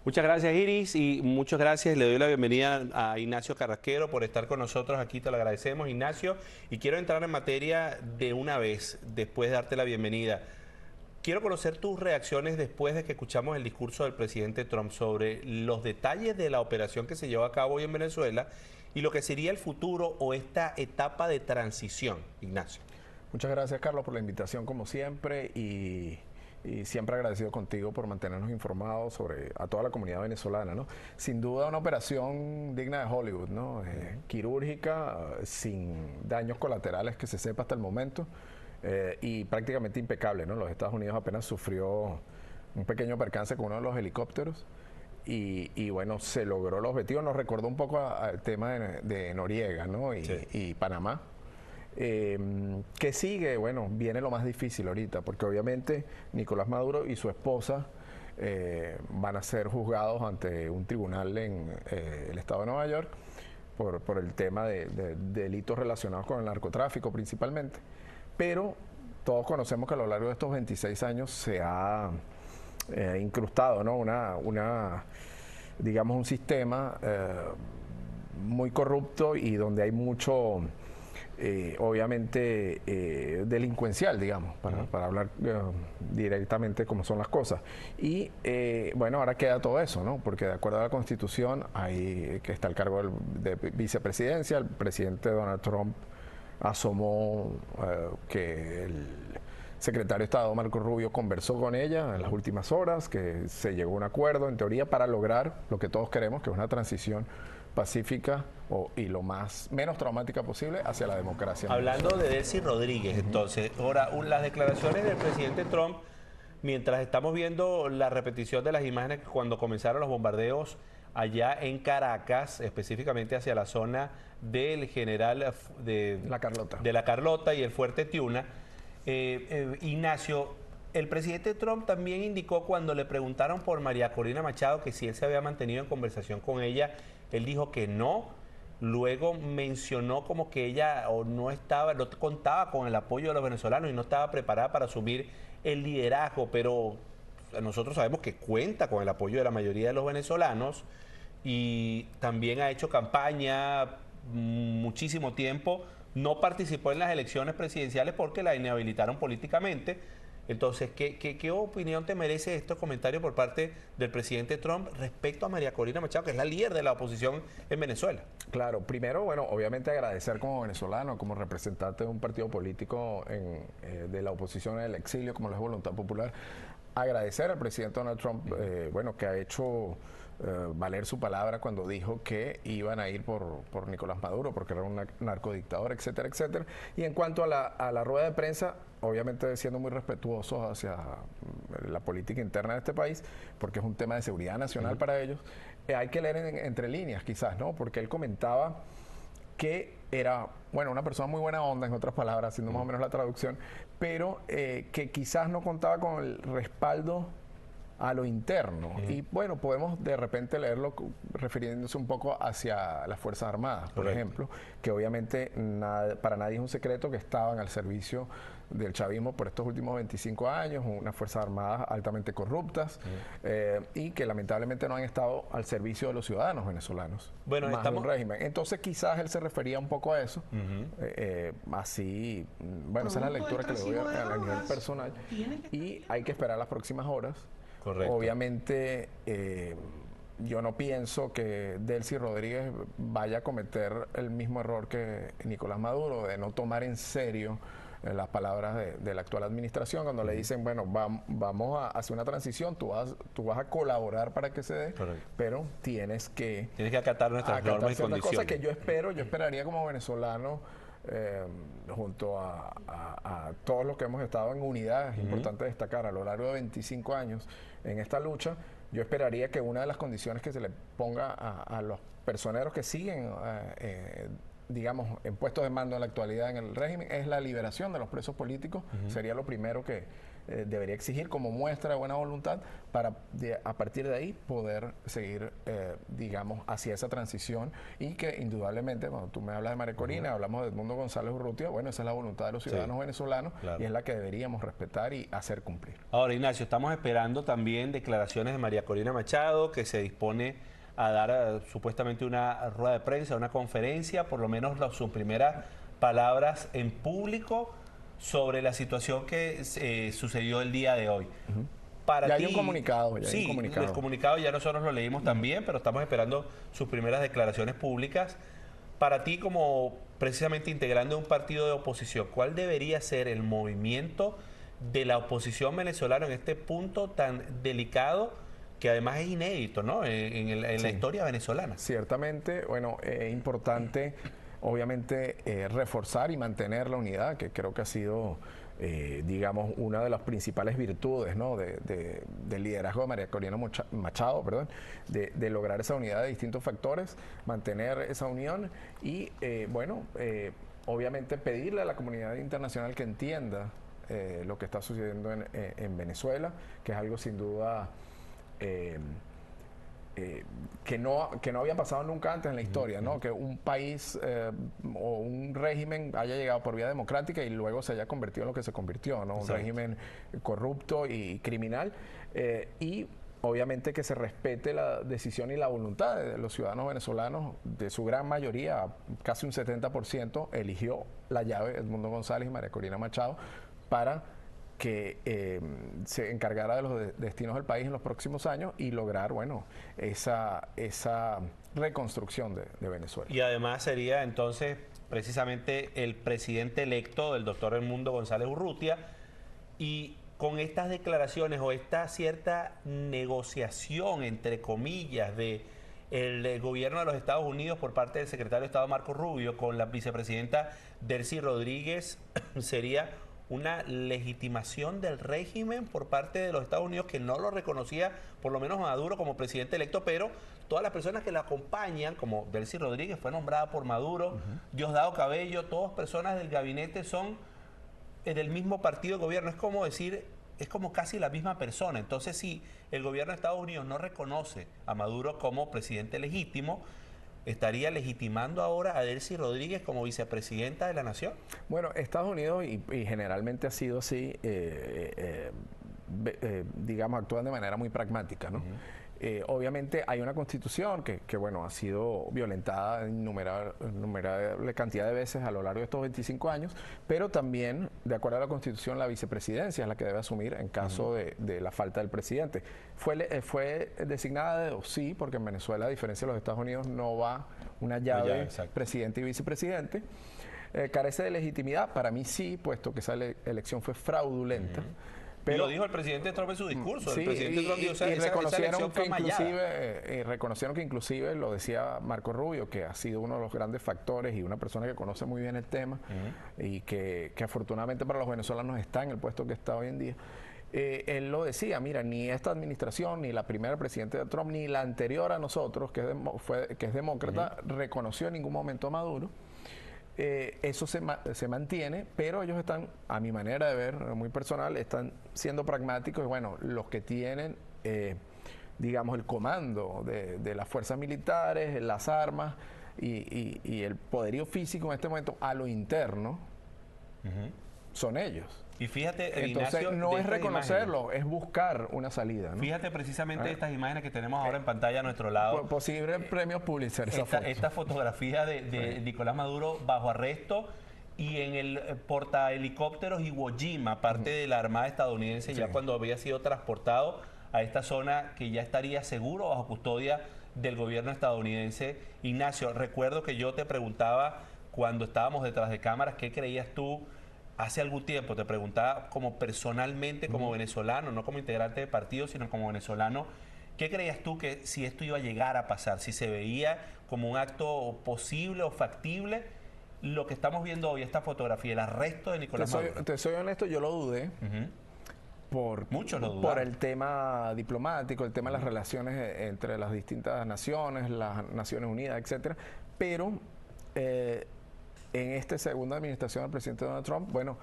Muchas gracias, Iris, y muchas gracias. Le doy la bienvenida a Ignacio Carrasquero por estar con nosotros aquí. Te lo agradecemos, Ignacio. Y quiero entrar en materia de una vez, después de darte la bienvenida. Quiero conocer tus reacciones después de que escuchamos el discurso del presidente Trump sobre los detalles de la operación que se llevó a cabo hoy en Venezuela y lo que sería el futuro o esta etapa de transición, Ignacio. Muchas gracias, Carlos, por la invitación como siempre y siempre agradecido contigo por mantenernos informados sobre a toda la comunidad venezolana, ¿no? Sin duda una operación digna de Hollywood, ¿no? Quirúrgica, sin daños colaterales que se sepa hasta el momento y prácticamente impecable, ¿no? Los Estados Unidos apenas sufrió un pequeño percance con uno de los helicópteros y bueno, se logró el objetivo. Nos recordó un poco al tema de Noriega, ¿no? Y Panamá. ¿Qué sigue? Bueno, viene lo más difícil ahorita, porque obviamente Nicolás Maduro y su esposa van a ser juzgados ante un tribunal en el estado de Nueva York por el tema de delitos relacionados con el narcotráfico principalmente. Pero todos conocemos que a lo largo de estos 26 años se ha incrustado, ¿no? digamos, un sistema muy corrupto y donde hay mucho... obviamente delincuencial, digamos, para hablar directamente como son las cosas. Y bueno, ahora queda todo eso, ¿no? Porque de acuerdo a la Constitución, hay que está el cargo de vicepresidencia. El presidente Donald Trump asomó que el secretario de Estado Marco Rubio conversó con ella en las últimas horas, que se llegó a un acuerdo, en teoría, para lograr lo que todos queremos, que es una transición pacífica y lo menos traumática posible hacia la democracia. Hablando de Delcy Rodríguez, entonces, ahora las declaraciones del presidente Trump, mientras estamos viendo la repetición de las imágenes cuando comenzaron los bombardeos allá en Caracas, específicamente hacia la zona del general de La Carlota y el Fuerte Tiuna, Ignacio, el presidente Trump también indicó cuando le preguntaron por María Corina Machado que si él se había mantenido en conversación con ella, él dijo que no. Luego mencionó como que ella no contaba con el apoyo de los venezolanos y no estaba preparada para asumir el liderazgo, pero nosotros sabemos que cuenta con el apoyo de la mayoría de los venezolanos y también ha hecho campaña muchísimo tiempo. No participó en las elecciones presidenciales porque la inhabilitaron políticamente. Entonces, ¿qué opinión te merece estos comentarios por parte del presidente Trump respecto a María Corina Machado, que es la líder de la oposición en Venezuela? Claro, primero, bueno, obviamente agradecer como venezolano, como representante de un partido político de la oposición en el exilio, como la Voluntad Popular, agradecer al presidente Donald Trump, bueno, que ha hecho valer su palabra cuando dijo que iban a ir por Nicolás Maduro, porque era un narcodictador, etcétera, etcétera. Y en cuanto a la rueda de prensa, obviamente siendo muy respetuosos hacia la política interna de este país, porque es un tema de seguridad nacional para ellos, hay que leer entre líneas quizás, ¿no? Porque él comentaba que era, bueno, una persona muy buena onda, en otras palabras, haciendo más o menos la traducción, pero que quizás no contaba con el respaldo a lo interno. Y bueno, podemos de repente leerlo refiriéndose un poco hacia las Fuerzas Armadas, por ejemplo, que obviamente para nadie es un secreto que estaban al servicio del chavismo por estos últimos 25 años, unas Fuerzas Armadas altamente corruptas y que lamentablemente no han estado al servicio de los ciudadanos venezolanos, bueno, más de un régimen. Entonces quizás él se refería un poco a eso, así, bueno, esa es la lectura que le doy a nivel personal y hay que esperar las próximas horas. Correcto. Obviamente, yo no pienso que Delcy Rodríguez vaya a cometer el mismo error que Nicolás Maduro, de no tomar en serio las palabras de la actual administración, cuando le dicen, bueno, vamos a hacer una transición, tú vas a colaborar para que se dé, pero tienes que acatar nuestras normas y condiciones. Cosa que yo esperaría como venezolano, junto a todos los que hemos estado en unidad, es importante destacar, a lo largo de 25 años en esta lucha, yo esperaría que una de las condiciones que se le ponga a los personeros que siguen, digamos, en puestos de mando en la actualidad en el régimen, es la liberación de los presos políticos. Sería lo primero debería exigir como muestra de buena voluntad para a partir de ahí poder seguir, digamos, hacia esa transición y que indudablemente, cuando tú me hablas de María Corina, hablamos de Edmundo González Urrutia, bueno, esa es la voluntad de los ciudadanos venezolanos y es la que deberíamos respetar y hacer cumplir. Ahora, Ignacio, estamos esperando también declaraciones de María Corina Machado, que se dispone a dar supuestamente una rueda de prensa, una conferencia, por lo menos sus primeras palabras en público sobre la situación que sucedió el día de hoy. Para ya ti, hay un comunicado. Ya sí, hay un comunicado. el comunicado ya nosotros lo leímos también, pero estamos esperando sus primeras declaraciones públicas. Para ti, como precisamente integrando un partido de oposición, ¿cuál debería ser el movimiento de la oposición venezolana en este punto tan delicado que además es inédito, ¿no? En la historia venezolana? Ciertamente, bueno, es importante, obviamente, reforzar y mantener la unidad, que creo que ha sido, digamos, una de las principales virtudes, ¿no? del liderazgo de María Corina Machado, perdón, de lograr esa unidad de distintos factores, mantener esa unión y, bueno, obviamente pedirle a la comunidad internacional que entienda lo que está sucediendo en Venezuela, que es algo sin duda que no había pasado nunca antes en la historia, ¿no? Que un país o un régimen haya llegado por vía democrática y luego se haya convertido en lo que se convirtió, ¿no? Un régimen corrupto y criminal y obviamente que se respete la decisión y la voluntad de los ciudadanos venezolanos, de su gran mayoría, casi un 70%, eligió la llave Edmundo González y María Corina Machado para que se encargara de los destinos del país en los próximos años y lograr, bueno, esa reconstrucción de Venezuela. Y además sería entonces precisamente el presidente electo del doctor Edmundo González Urrutia, y con estas declaraciones o esta cierta negociación, entre comillas, de el gobierno de los Estados Unidos por parte del secretario de Estado Marco Rubio con la vicepresidenta Delcy Rodríguez, sería una legitimación del régimen por parte de los Estados Unidos, que no lo reconocía, por lo menos Maduro, como presidente electo, pero todas las personas que la acompañan, como Delcy Rodríguez, fue nombrada por Maduro, Diosdado Cabello, todas personas del gabinete son del mismo partido de gobierno. Es como decir, es como casi la misma persona. Entonces, si el gobierno de Estados Unidos no reconoce a Maduro como presidente legítimo, ¿estaría legitimando ahora a Delcy Rodríguez como vicepresidenta de la nación? Bueno, Estados Unidos, y generalmente ha sido así, digamos, actúan de manera muy pragmática, ¿no? Obviamente hay una constitución que, bueno, ha sido violentada en innumerable cantidad de veces a lo largo de estos 25 años, pero también, de acuerdo a la constitución, la vicepresidencia es la que debe asumir en caso de la falta del presidente. ¿Fue designada sí, porque en Venezuela, a diferencia de los Estados Unidos, no va una llave presidente y vicepresidente. Carece de legitimidad, para mí sí, puesto que esa elección fue fraudulenta. Pero, y lo dijo el presidente Trump en su discurso. Sí, el presidente Trump dijo, y reconocieron que inclusive, lo decía Marco Rubio, que ha sido uno de los grandes factores y una persona que conoce muy bien el tema y que afortunadamente para los venezolanos está en el puesto que está hoy en día. Él lo decía, mira, ni esta administración, ni la primera presidenta de Trump, ni la anterior a nosotros, que es demócrata, reconoció en ningún momento a Maduro. Eso se mantiene, pero ellos están, a mi manera de ver, muy personal, están siendo pragmáticos y bueno, los que tienen, digamos, el comando de las fuerzas militares, las armas y el poderío físico en este momento a lo interno, son ellos. Y fíjate, entonces Ignacio, no es reconocerlo, es buscar una salida, ¿no? Fíjate precisamente estas imágenes que tenemos ahora en pantalla a nuestro lado. Posible premio Pulitzer. Esta fotografía de Nicolás Maduro bajo arresto y en el portahelicópteros Iwo Jima, parte de la Armada estadounidense, ya cuando había sido transportado a esta zona que ya estaría seguro bajo custodia del gobierno estadounidense. Ignacio, recuerdo que yo te preguntaba cuando estábamos detrás de cámaras, ¿qué creías tú? Hace algún tiempo te preguntaba como personalmente, como venezolano, no como integrante de partido, sino como venezolano, ¿qué creías tú que si esto iba a llegar a pasar? Si se veía como un acto posible o factible, lo que estamos viendo hoy, esta fotografía, el arresto de Nicolás Maduro. Te soy honesto, yo lo dudé. Muchos lo dudaron. Por el tema diplomático, el tema de las relaciones entre las distintas naciones, las Naciones Unidas, etcétera. Pero en esta segunda administración del presidente Donald Trump, bueno,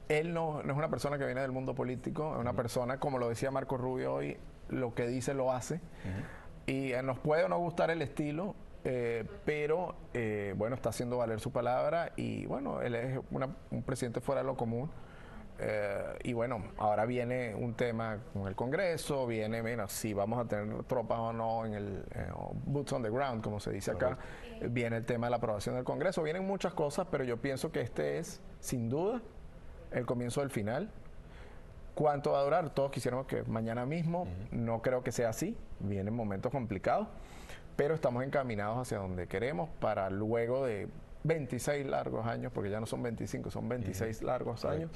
él no es una persona que viene del mundo político, es una persona, como lo decía Marco Rubio hoy, lo que dice lo hace. Y nos puede o no gustar el estilo, pero bueno, está haciendo valer su palabra y bueno, él es un presidente fuera de lo común. Y bueno, ahora viene un tema con el Congreso, viene, mira, si vamos a tener tropas o no en el boots on the ground, como se dice acá, viene el tema de la aprobación del Congreso, vienen muchas cosas, pero yo pienso que este es, sin duda, el comienzo del final. ¿Cuánto va a durar? Todos quisiéramos que mañana mismo, no creo que sea así, vienen momentos complicados, pero estamos encaminados hacia donde queremos para luego de 26 largos años, porque ya no son 25, son 26 largos años,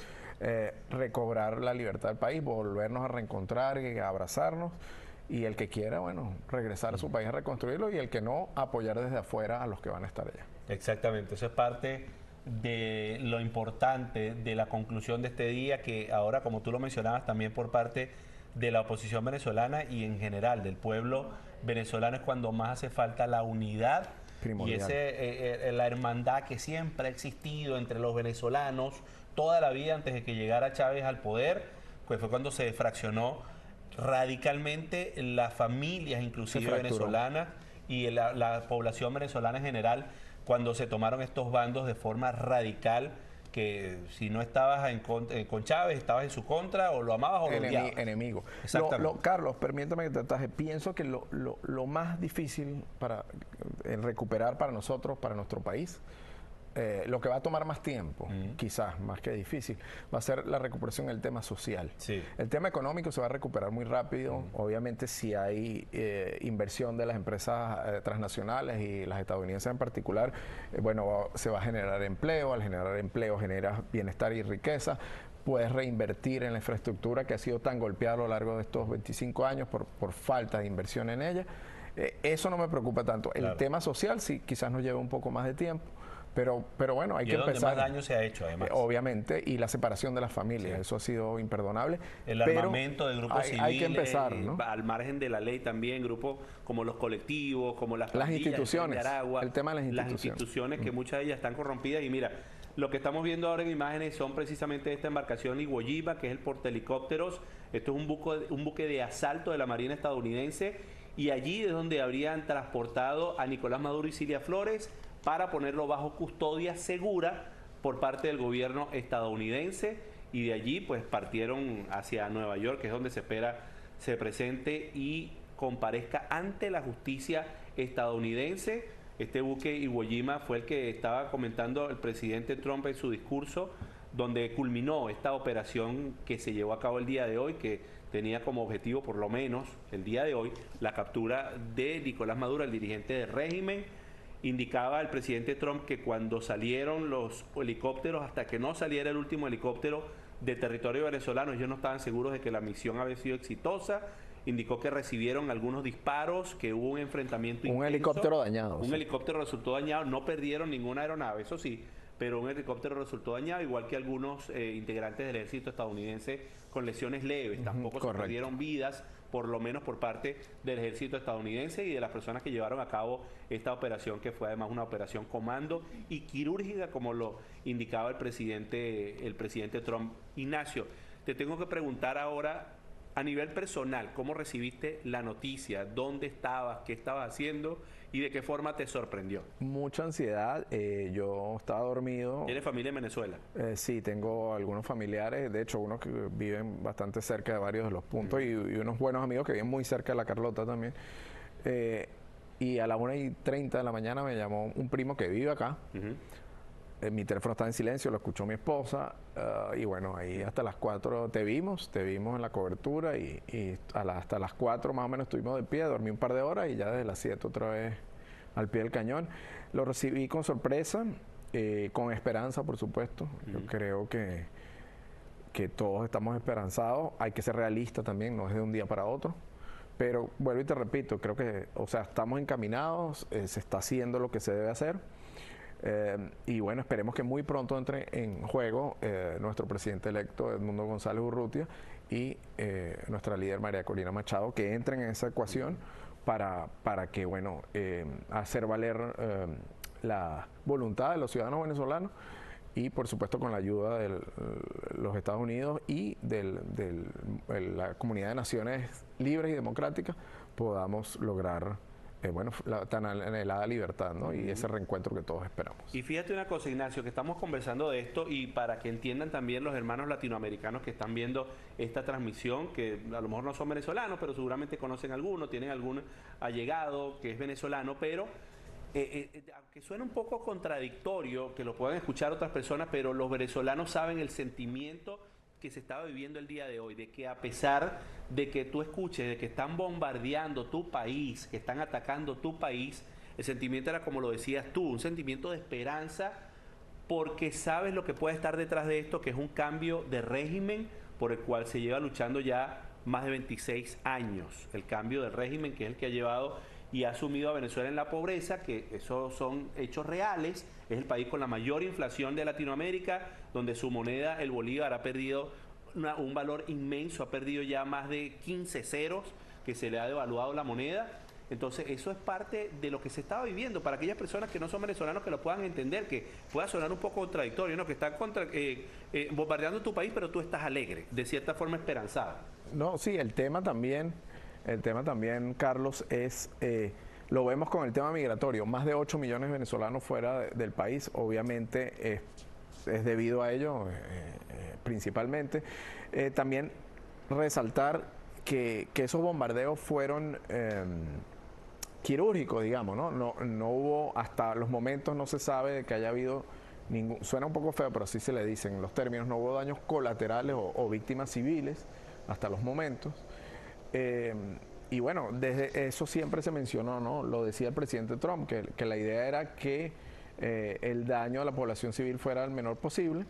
recobrar la libertad del país, volvernos a reencontrar y a abrazarnos, y el que quiera, bueno, regresar a su país a reconstruirlo, y el que no, apoyar desde afuera a los que van a estar allá. Exactamente, eso es parte de lo importante de la conclusión de este día, que ahora, como tú lo mencionabas, también por parte de la oposición venezolana y en general del pueblo venezolano, es cuando más hace falta la unidad Primordial. y la hermandad que siempre ha existido entre los venezolanos toda la vida antes de que llegara Chávez al poder, pues fue cuando se fraccionó radicalmente las familias, inclusive venezolanas, y la población venezolana en general, cuando se tomaron estos bandos de forma radical, que si no estabas con Chávez, estabas en su contra, o lo amabas o lo odiabas. Enemigo. Exactamente. Carlos, permítame que te ataje. Pienso que lo más difícil para recuperar para nosotros, para nuestro país, lo que va a tomar más tiempo, quizás más que difícil, va a ser la recuperación del tema social. Sí. El tema económico se va a recuperar muy rápido. Obviamente, si hay inversión de las empresas transnacionales y las estadounidenses en particular, bueno, se va a generar empleo. Al generar empleo, genera bienestar y riqueza. Puedes reinvertir en la infraestructura que ha sido tan golpeada a lo largo de estos 25 años por falta de inversión en ella. Eso no me preocupa tanto. El tema social sí, quizás nos lleve un poco más de tiempo. Pero bueno, hay que empezar. Es donde más daño se ha hecho, además. Obviamente, y la separación de las familias, eso ha sido imperdonable. El armamento de grupos civiles, hay que empezar, ¿no? Al margen de la ley también, grupos como los colectivos, como las instituciones, Nicaragua, el tema de las instituciones que muchas de ellas están corrompidas. Y mira, lo que estamos viendo ahora en imágenes son precisamente esta embarcación Iwo Jima, que es el portahelicópteros. Esto es un buque de asalto de la Marina estadounidense, y allí es donde habrían transportado a Nicolás Maduro y Cilia Flores para ponerlo bajo custodia segura por parte del gobierno estadounidense, y de allí pues partieron hacia Nueva York, que es donde se espera se presente y comparezca ante la justicia estadounidense. Este buque Iwo Jima fue el que estaba comentando el presidente Trump en su discurso, donde culminó esta operación que se llevó a cabo el día de hoy, que tenía como objetivo, por lo menos el día de hoy, la captura de Nicolás Maduro, el dirigente del régimen. Indicaba el presidente Trump que cuando salieron los helicópteros, hasta que no saliera el último helicóptero de territorio venezolano, ellos no estaban seguros de que la misión había sido exitosa. Indicó que recibieron algunos disparos, que hubo un enfrentamiento intenso. Un helicóptero dañado. Un helicóptero resultó dañado, no perdieron ninguna aeronave, eso sí, pero un helicóptero resultó dañado, igual que algunos integrantes del ejército estadounidense con lesiones leves. Tampoco se perdieron vidas, por lo menos por parte del ejército estadounidense y de las personas que llevaron a cabo esta operación, que fue además una operación comando y quirúrgica, como lo indicaba el presidente Trump. Ignacio, te tengo que preguntar ahora, a nivel personal, ¿cómo recibiste la noticia? ¿Dónde estabas? ¿Qué estabas haciendo? ¿Y de qué forma te sorprendió? Mucha ansiedad. Yo estaba dormido. ¿Tienes familia en Venezuela? Sí, tengo algunos familiares, de hecho unos que viven bastante cerca de varios de los puntos, y unos buenos amigos que viven muy cerca de La Carlota también. Y a las 1:30 de la mañana me llamó un primo que vive acá. Mi teléfono estaba en silencio, lo escuchó mi esposa, y bueno, ahí hasta las 4 te vimos en la cobertura, y hasta las 4 más o menos estuvimos de pie, dormí un par de horas y ya desde las 7 otra vez al pie del cañón. Lo recibí con sorpresa, con esperanza, por supuesto. Yo creo que todos estamos esperanzados. Hay que ser realistas también, no es de un día para otro. Pero vuelvo y te repito, creo que, o sea, estamos encaminados, se está haciendo lo que se debe hacer. Y bueno, esperemos que muy pronto entre en juego nuestro presidente electo Edmundo González Urrutia y nuestra líder María Corina Machado, que entren en esa ecuación para que, bueno, hacer valer la voluntad de los ciudadanos venezolanos, y por supuesto con la ayuda de los Estados Unidos y la comunidad de naciones libres y democráticas podamos lograr bueno, la tan anhelada libertad, ¿no? Y ese reencuentro que todos esperamos. Y fíjate una cosa, Ignacio, que estamos conversando de esto y para que entiendan también los hermanos latinoamericanos que están viendo esta transmisión, que a lo mejor no son venezolanos, pero seguramente conocen alguno, tienen algún allegado que es venezolano, pero aunque suena un poco contradictorio, que lo puedan escuchar otras personas, pero los venezolanos saben el sentimiento que se estaba viviendo el día de hoy, de que a pesar de que tú escuches, de que están bombardeando tu país, que están atacando tu país, el sentimiento era como lo decías tú, un sentimiento de esperanza, porque sabes lo que puede estar detrás de esto, que es un cambio de régimen por el cual se lleva luchando ya más de 26 años, el cambio de régimen que es el que ha llevado y ha sumido a Venezuela en la pobreza, que esos son hechos reales, es el país con la mayor inflación de Latinoamérica, donde su moneda, el bolívar, ha perdido un valor inmenso, ha perdido ya más de 15 ceros que se le ha devaluado la moneda. Entonces eso es parte de lo que se estaba viviendo para aquellas personas que no son venezolanos, que lo puedan entender, que pueda sonar un poco contradictorio, ¿no? Que están bombardeando tu país, pero tú estás alegre, de cierta forma esperanzada. No, sí, el tema también, Carlos, es, lo vemos con el tema migratorio, más de 8 millones de venezolanos fuera del país, obviamente es debido a ello principalmente. También resaltar que esos bombardeos fueron quirúrgicos, digamos, ¿no? No hubo, hasta los momentos no se sabe de que haya habido ningún, suena un poco feo, pero así se le dicen los términos, no hubo daños colaterales o víctimas civiles hasta los momentos. Y bueno, desde eso siempre se mencionó, ¿no? Lo decía el presidente Trump, que la idea era que el daño a la población civil fuera el menor posible.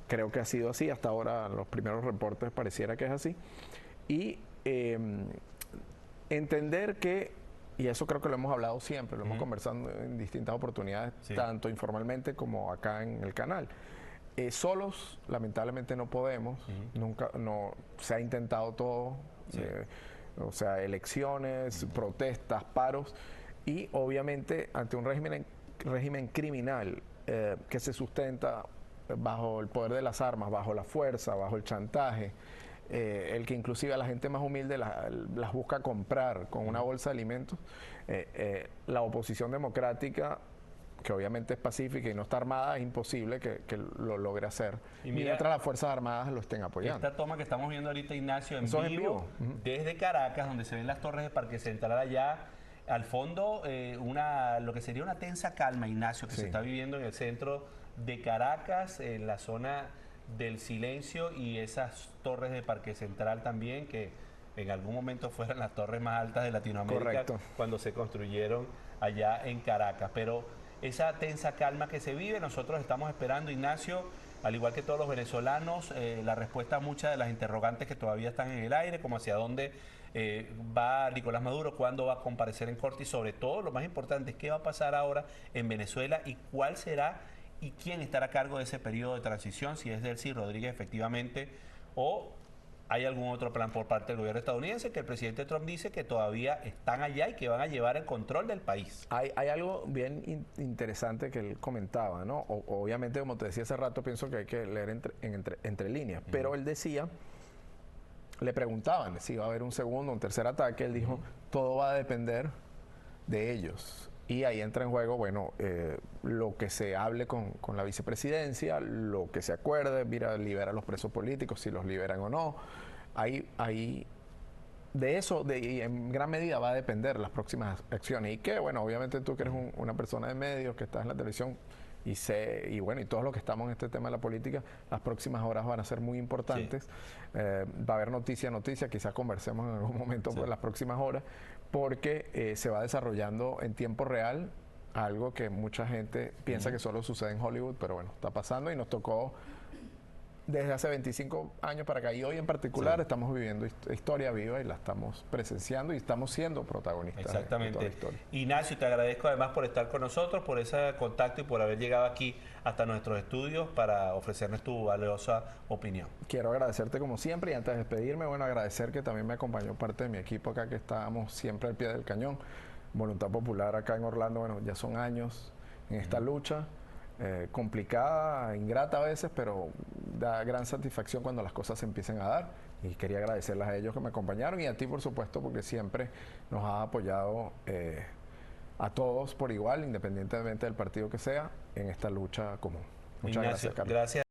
Creo que ha sido así, hasta ahora los primeros reportes pareciera que es así. Y entender que, y eso creo que lo hemos hablado siempre, lo hemos conversado en distintas oportunidades, tanto informalmente como acá en el canal. Solos, lamentablemente, no podemos, nunca, no, se ha intentado todo, o sea, elecciones, protestas, paros, y obviamente ante un régimen criminal que se sustenta bajo el poder de las armas, bajo la fuerza, bajo el chantaje, el que inclusive a la gente más humilde las busca comprar con una bolsa de alimentos, la oposición democrática, que obviamente es pacífica y no está armada, es imposible que lo logre hacer. Y mientras las Fuerzas Armadas lo estén apoyando. Esta toma que estamos viendo ahorita, Ignacio, en vivo, desde Caracas, donde se ven las torres de Parque Central allá, al fondo lo que sería una tensa calma, Ignacio, que se está viviendo en el centro de Caracas, en la zona del silencio, y esas torres de Parque Central también, que en algún momento fueron las torres más altas de Latinoamérica. Correcto. Cuando se construyeron allá en Caracas. Pero esa tensa calma que se vive, nosotros estamos esperando, Ignacio, al igual que todos los venezolanos, la respuesta a muchas de las interrogantes que todavía están en el aire, como hacia dónde va Nicolás Maduro, cuándo va a comparecer en corte, y sobre todo, lo más importante es qué va a pasar ahora en Venezuela y cuál será y quién estará a cargo de ese periodo de transición, si es Delcy Rodríguez efectivamente, o hay algún otro plan por parte del gobierno estadounidense, que el presidente Trump dice que todavía están allá y que van a llevar el control del país. Hay algo bien interesante que él comentaba, ¿no? Obviamente, como te decía hace rato, pienso que hay que leer entre líneas, pero él decía, le preguntaban si iba a haber un segundo o un tercer ataque, él dijo, todo va a depender de ellos. Y ahí entra en juego, bueno, lo que se hable con la vicepresidencia, lo que se acuerde, mira, libera a los presos políticos, si los liberan o no. Ahí de eso, y en gran medida va a depender las próximas acciones. Y que, bueno, obviamente tú que eres una persona de medios, que estás en la televisión, y bueno, y todos los que estamos en este tema de la política, las próximas horas van a ser muy importantes. Va a haber noticia, quizás conversemos en algún momento por las próximas horas, porque se va desarrollando en tiempo real algo que mucha gente piensa que solo sucede en Hollywood, pero bueno, está pasando y nos tocó desde hace 25 años para acá, y hoy en particular estamos viviendo historia viva y la estamos presenciando y estamos siendo protagonistas. Exactamente. De toda la historia. Ignacio, te agradezco además por estar con nosotros, por ese contacto y por haber llegado aquí hasta nuestros estudios para ofrecernos tu valiosa opinión. Quiero agradecerte como siempre, y antes de despedirme, bueno, agradecer que también me acompañó parte de mi equipo acá, que estábamos siempre al pie del cañón. Voluntad Popular acá en Orlando, bueno, ya son años en esta lucha. complicada, ingrata a veces, pero da gran satisfacción cuando las cosas se empiezan a dar. Y quería agradecerles a ellos que me acompañaron y a ti, por supuesto, porque siempre nos has apoyado a todos por igual, independientemente del partido que sea, en esta lucha común. Muchas Ignacio, gracias, Carlos. gracias.